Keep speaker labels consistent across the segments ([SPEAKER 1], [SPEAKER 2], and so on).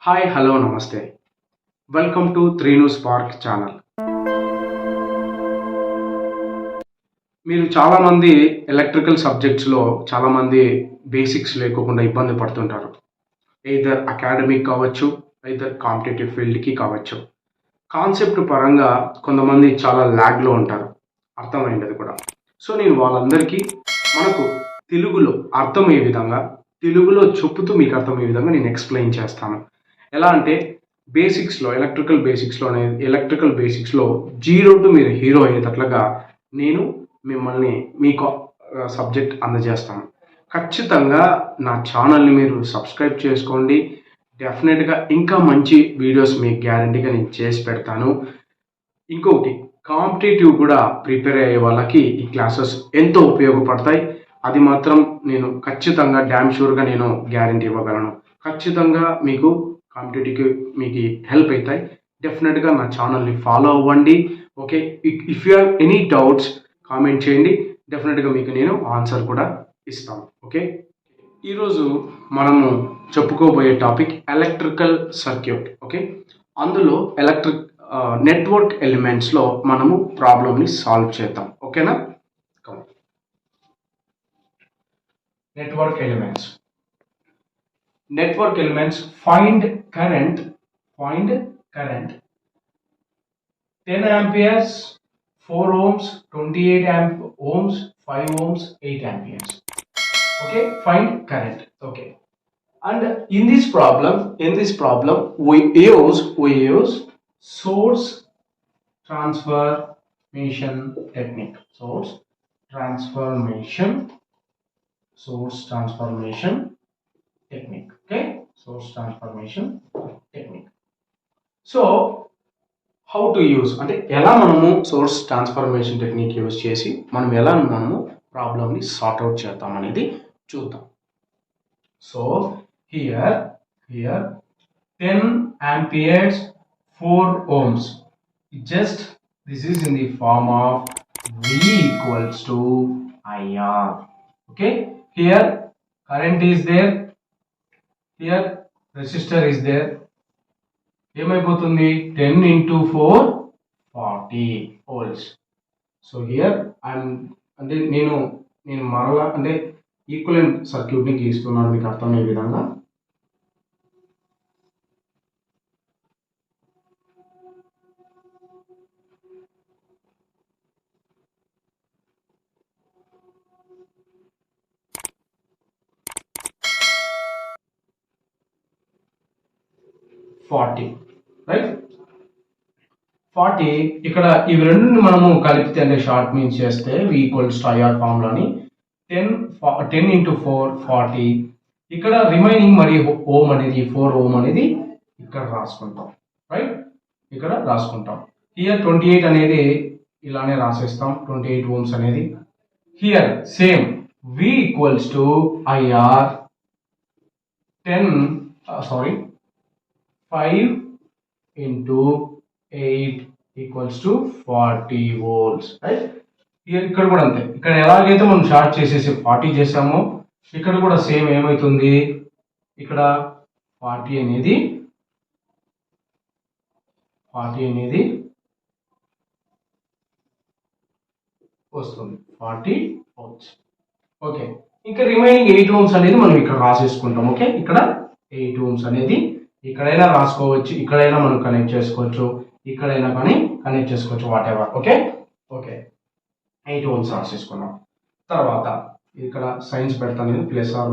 [SPEAKER 1] Hi hello నమస్తే welcome to 3 news park channel. మీరు చాలామంది ఎలక్ట్రికల్ సబ్జెక్ట్స్లో చాలామంది బేసిక్స్ లేకుండా ఇబ్బంది పడుతుంటారు. ఎయిదర్ అకాడమిక్ కావచ్చు, ఎయిదర్ కాంపిటేటివ్ ఫీల్డ్కి కావచ్చు. కాన్సెప్ట్ పరంగా కొంతమంది చాలా ల్యాగ్లో ఉంటారు, అర్థమైంది కూడా. సో నేను వాళ్ళందరికీ మనకు తెలుగులో అర్థమయ్యే విధంగా, తెలుగులో చెప్పుతూ మీకు అర్థమయ్యే విధంగా నేను ఎక్స్ప్లెయిన్ చేస్తాను. ఎలా అంటే బేసిక్స్లో ఎలక్ట్రికల్ బేసిక్స్లో 0 to మీరు హీరో అయ్యేటట్లుగా నేను మిమ్మల్ని మీకు సబ్జెక్ట్ అందజేస్తాను. ఖచ్చితంగా నా ఛానల్ని మీరు సబ్స్క్రైబ్ చేసుకోండి. డెఫినెట్గా ఇంకా మంచి వీడియోస్ మీకు గ్యారంటీగా నేను చేసి పెడతాను. ఇంకొకటి, కాంపిటేటివ్ కూడా ప్రిపేర్ అయ్యే వాళ్ళకి ఈ క్లాసెస్ ఎంతో ఉపయోగపడతాయి. అది మాత్రం నేను ఖచ్చితంగా డ్యామ్ షూర్గా నేను గ్యారంటీ ఇవ్వగలను. ఖచ్చితంగా మీకు కాంపిటేటివ్కి మీకు హెల్ప్ అవుతాయి. డెఫినెట్గా నా ఛానల్ని ఫాలో అవ్వండి. Okay, if you have any doubts comment చేయండి. డెఫినెట్గా మీకు నేను ఆన్సర్ కూడా ఇస్తాను. ఓకే, ఈరోజు మనము చెప్పుకోబోయే టాపిక్ ఎలక్ట్రికల్ సర్క్యూట్. ఓకే, అందులో నెట్వర్క్ ఎలిమెంట్స్లో మనము ప్రాబ్లమ్ని సాల్వ్ చేద్దాం. ఓకేనా? Network elements, find current 10 amperes, 4 ohms, 28 ohms, 5 ohms, 8 amperes. Okay, find current. Okay, and in this problem we use source transformation technique. Source transformation technique. Okay, source transformation technique. So how to use అంటే ఎలా మనము source transformation technique use చేసి మనము ప్రాబ్లమ్ని sort out చేద్దాం అనేది చూద్దాం. So here 10 amperes 4 ohms, just this is in the form of V equals to IR. Okay, here current is there, here resistor is there. ఏమైపోతుంది 10 into 4 40 volts. సో హియర్ అంటే నేను మరలా అంటే ఈక్వలెంట్ సర్క్యూట్ని గీస్తున్నాను మీకు అర్థమయ్యే విధంగా. రైట్, 40 ఇక్కడ ఇవి రెండు మనము కలిపితే అంటే షార్ట్ మీన్స్ చేస్తే V equals to IR ఫార్ములాని 10 into 4 40. ఇక్కడ రిమైనింగ్ మరి ఓమ్ అనేది 4 ఓమ్ అనేది ఇక్కడ రాసుకుంటాం. రైట్, ఇక్కడ రాసుకుంటాం. హియర్ 28 అనేది ఇలానే రాసేస్తాం, 28 ఓమ్స్ అనేది. Here same V equals to IR 5 into 8 equals to 40 volts. Right, ఇక్కడ కూడా అంతే. ఇక్కడ ఎలాగైతే మనం షార్ట్ చేసేసి 40 చేసామో ఇక్కడ కూడా సేమ్ ఏమవుతుంది, ఇక్కడ 40 అనేది వస్తుంది, 40 ohms. ఓకే, ఇంకా రిమైనింగ్ 8 ohms అనేది మనం ఇక్కడ రాసేసుకుంటాం. ఓకే, ఇక్కడ 8 ohms అనేది ఇక్కడైనా రాసుకోవచ్చు, ఇక్కడైనా మనం కనెక్ట్ చేసుకోవచ్చు, ఇక్కడైనా కానీ కనెక్ట్ చేసుకోవచ్చు, వాట్ ఎవర్. Okay, 8 ohms రాసేసుకున్నాం. తర్వాత ఇక్కడ సైన్స్ పెడతాను నేను, ప్లస్ ఆర్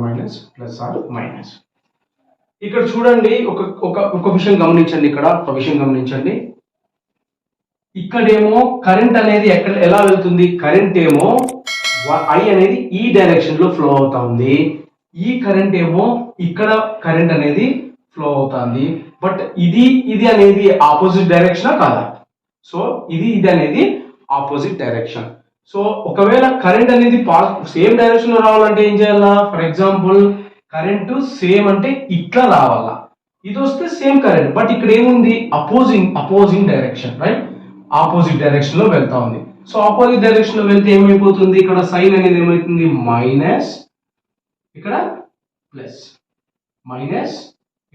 [SPEAKER 1] మైనస్. ఇక్కడ చూడండి, ఒక విషయం గమనించండి. ఇక్కడ ఒక విషయం గమనించండి, ఇక్కడేమో కరెంట్ అనేది ఎలా వెళ్తుంది, కరెంట్ ఏమో I అనేది ఈ డైరెక్షన్ లో ఫ్లో అవుతా ఉంది, ఈ కరెంట్ ఏమో ఇక్కడ కరెంట్ అనేది ఫ్లో అవుతుంది. బట్ ఇది అనేది ఆపోజిట్ డైరెక్షనా కాదా? సో ఇది అనేది ఆపోజిట్ డైరెక్షన్. సో ఒకవేళ కరెంట్ అనేది సేమ్ డైరెక్షన్ లో రావాలంటే ఏం చేయాలా? ఫర్ ఎగ్జాంపుల్ కరెంట్ సేమ్ అంటే ఇట్లా రావాలా, ఇది వస్తే సేమ్ కరెంట్. బట్ ఇక్కడ ఏముంది, opposing direction. Right, opposite direction లో వెళ్తా ఉంది. సో ఆపోజిట్ డైరెక్షన్ లో వెళ్తే ఏమైపోతుంది, ఇక్కడ సైన్ అనేది ఏమైతుంది మైనస్, ఇక్కడ ప్లస్, మైనస్,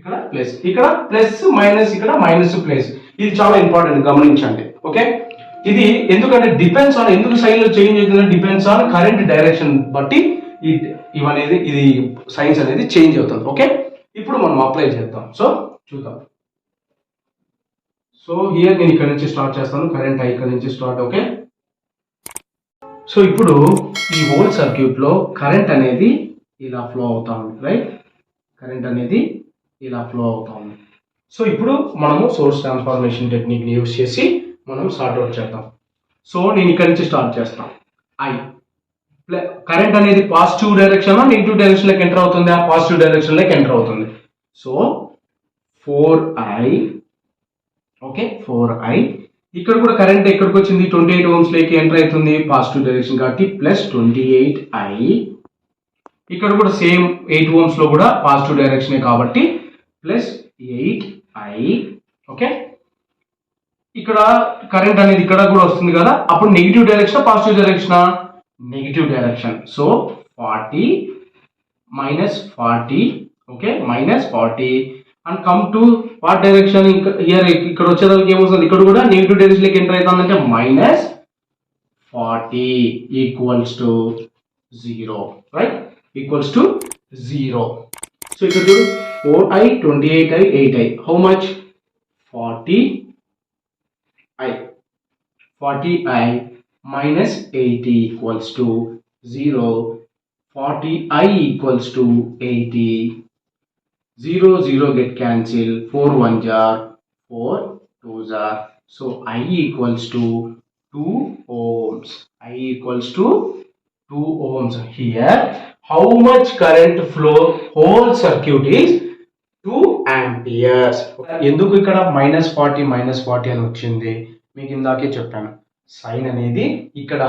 [SPEAKER 1] ఇక్కడ ప్లస్, ఇక్కడ ప్లస్ మైనస్, ఇక్కడ మైనస్ ప్లస్. ఇది చాలా ఇంపార్టెంట్, గమనించండి. ఓకే, ఇది ఎందుకంటే డిపెండ్స్ ఆన్, ఎందుకు సైన్ లో చేంజ్ అవుతుందంటే డిపెండ్స్ ఆన్ కరెంట్ డైరెక్షన్ బట్టి ఇవనేది ఇది సైన్స్ అనేది చేంజ్ అవుతుంది. ఓకే, ఇప్పుడు మనం అప్లై చేద్దాం. సో చూద్దాం. సో హియర్ నేను ఇక్కడ నుంచి స్టార్ట్ చేస్తాను, కరెంట్ ఇక్కడ నుంచి స్టార్ట్. ఓకే, సో ఇప్పుడు ఈ హోల్ సర్క్యూట్ లో కరెంట్ అనేది ఇలా ఫ్లో అవుతా ఉంది, రైట్? కరెంట్ అనేది ఇలా ఫ్లో అవుతా ఉంది. సో ఇప్పుడు మనము సోర్స్ ట్రాన్స్ఫార్మేషన్ టెక్నిక్ ని యూజ్ చేసి మనం సార్ట్ అవుట్ చేద్దాం. సో నేను ఇక్కడ నుంచి స్టార్ట్ చేస్తాను. ఐ కరెంట్ అనేది పాజిటివ్ డైరెక్షన్ నెగిటివ్ డైరెక్షన్ లోకి ఎంటర్ అవుతుంది, ఆ పాజిటివ్ డైరెక్షన్ లోకి ఎంటర్ అవుతుంది. So 4I, okay 4I. ఇక్కడ కూడా కరెంట్ ఎక్కడికి వచ్చింది, 28 ohms లోకి ఎంటర్ అవుతుంది, పాజిటివ్ డైరెక్షన్ కాబట్టి ప్లస్ 28I. ఇక్కడ కూడా సేమ్ 8 ohms లో కూడా పాజిటివ్ డైరెక్షన్ కాబట్టి ప్లస్ 8I. ఓకే, ఇక్కడ కరెంట్ అనేది ఇక్కడ కూడా వస్తుంది కదా, అప్పుడు negative direction positive direction, negative direction. So 40 minus 40, okay minus 40 and come to what direction, ఇక్కడ వచ్చేదానికి ఏమొస్తుంది, ఇక్కడ కూడా నెగిటివ్ డైరెక్షన్ లోకి ఎంటర్ అవుతుందంటే minus 40 equals to 0, right? Equals to 0. So ఇక్కడ చూడు 4I, 28I, 8I. How much? 40I minus 80 equals to 0. 40I equals to 80. 0, 0 get cancelled. 4 1s are 4 2s are. So I equals to 2 ohms. I equals to 2 ohms. Here, how much current flow whole circuit is 2 amperes. ఎందుకు ఇక్కడ -40 అని వచ్చింది మీకు ఇందాకే చెప్పాను. Sign అనేది ఇక్కడ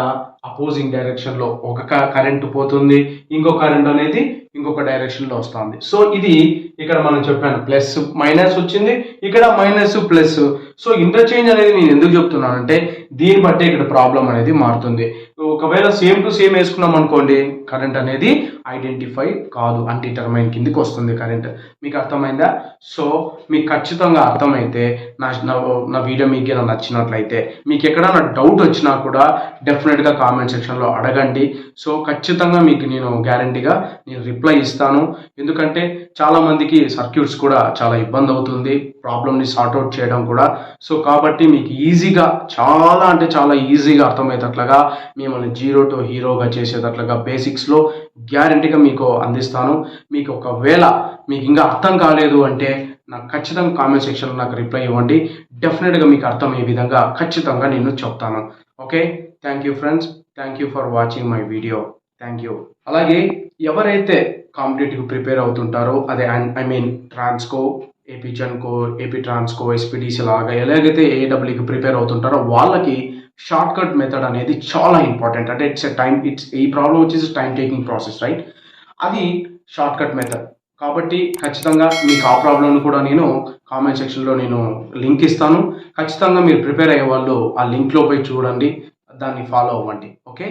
[SPEAKER 1] opposing direction లో ఒక కరెంట్ పోతుంది, ఇంకో కరెంట్ అనేది ఇంకొక డైరెక్షన్ లో వస్తుంది. సో ఇది ఇక్కడ మనం చెప్పాను ప్లస్ మైనస్ వచ్చింది, ఇక్కడ మైనస్ ప్లస్. సో ఇంటర్చేంజ్ అనేది నేను ఎందుకు చెప్తున్నానంటే దీన్ని బట్టి ఇక్కడ ప్రాబ్లం అనేది మారుతుంది. ఒకవేళ సేమ్ టు సేమ్ వేసుకున్నాం అనుకోండి, కరెంట్ అనేది ఐడెంటిఫై కాదు, అన్డిటర్మైన్ కిందకి వస్తుంది కరెంట్. మీకు అర్థమైందా? సో మీకు ఖచ్చితంగా అర్థమైతే నా వీడియో మీకు నచ్చినట్లయితే, మీకు ఎక్కడైనా డౌట్ వచ్చినా కూడా డెఫినెట్గా కామెంట్ సెక్షన్లో అడగండి. సో ఖచ్చితంగా మీకు నేను గ్యారంటీగా నేను రిప్లై ఇస్తాను. ఎందుకంటే చాలా మందికి సర్క్యూట్స్ కూడా చాలా ఇబ్బంది అవుతుంది, ప్రాబ్లమ్ని సార్ట్అవుట్ చేయడం కూడా. సో కాబట్టి మీకు ఈజీగా, చాలా అంటే చాలా ఈజీగా అర్థమయ్యేటట్లుగా మిమ్మల్ని జీరో టు హీరోగా చేసేటట్లుగా బేసిక్స్లో గ్యారంటీగా మీకు అందిస్తాను. మీకు ఒకవేళ మీకు ఇంకా అర్థం కాలేదు అంటే నాకు ఖచ్చితంగా కామెంట్ సెక్షన్లో నాకు రిప్లై ఇవ్వండి. డెఫినెట్గా మీకు అర్థమయ్యే విధంగా ఖచ్చితంగా నేను చెప్తాను. Okay, thank you friends, thank you for watching my video. Thank you. అలాగే ఎవరైతే కాంపిటేటివ్ ప్రిపేర్ అవుతుంటారో, అదే I mean Transco, apgenco, aptransco, apepdcl లాగా ఎలాగైతే ఏడబ్ల్యూకి ప్రిపేర్ అవుతుంటారో వాళ్ళకి షార్ట్ కట్ మెథడ్ అనేది చాలా ఇంపార్టెంట్. అంటే ఈ ప్రాబ్లం వచ్చేసి టైం టేకింగ్ ప్రాసెస్, రైట్? అది షార్ట్ కట్ మెథడ్ కాబట్టి ఖచ్చితంగా మీకు ఆ ప్రాబ్లమ్ని కూడా నేను కామెంట్ సెక్షన్లో నేను లింక్ ఇస్తాను. ఖచ్చితంగా మీరు ప్రిపేర్ అయ్యే వాళ్ళు ఆ లింక్లో పోయి చూడండి, దాన్ని ఫాలో అవ్వండి. ఓకే.